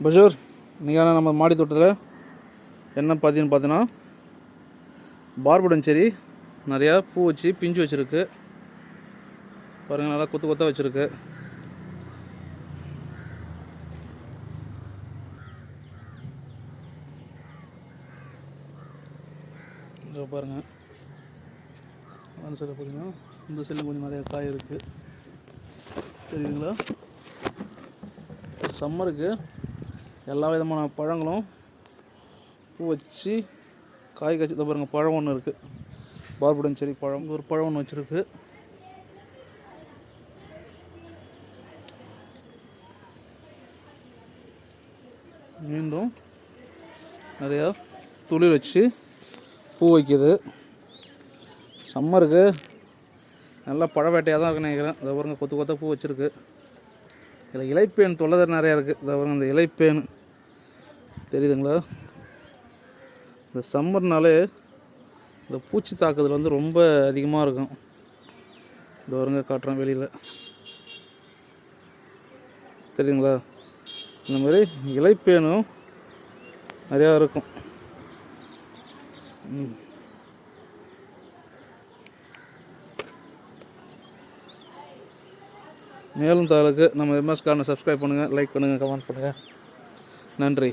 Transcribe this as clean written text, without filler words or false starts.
பஷூர், இன்றைக்கான நம்ம மாடி தோட்டத்தில் என்ன பார்த்தீங்கன்னா பார்படன் செடி நிறையா பூ வச்சு பிஞ்சு வச்சுருக்கு பாருங்கள். நல்லா கொத்து கொத்தாக வச்சுருக்கு. இதை பாருங்கள். அந்த சைடில் பார்த்தீங்கன்னா இந்த சைடில் கொஞ்சம் நிறையா காய் இருக்குது, தெரியுதுங்களா? சம்மருக்கு எல்லா விதமான பழங்களும் பூ வச்சு காய் காய்ச்சி. இதை பாருங்கள், பழம் ஒன்று இருக்குது, பார்படன் செடி பழம். ஒரு பழம் ஒன்று வச்சுருக்கு. மீண்டும் நிறையா துளிர் வச்சு பூ வைக்கிது. சம்மருக்கு நல்லா பழ வேட்டையாக தான் இருக்குன்னு நினைக்கிறேன். இதை பாருங்க, கொத்து கொத்தாக பூ வச்சுருக்கு. இதில் இலைப்பேன் தொல்லை நிறையா இருக்குது. இதை பாருங்க, இந்த இலைப்பேன் தெரியுதுங்களா? இந்த சம்மர்னாலே இந்த பூச்சி தாக்குதல் வந்து ரொம்ப அதிகமாக இருக்கும். இந்த பாருங்க, காட்டுறேன் வெளியில், தெரியுங்களா? இந்த மாதிரி இலைப்பேனும் நிறையா இருக்கும். மேலும் தகவலுக்கு நம்ம எம்எஸ் கார்னை சப்ஸ்கிரைப் பண்ணுங்கள், லைக் பண்ணுங்கள், கமெண்ட் பண்ணுங்கள். நன்றி.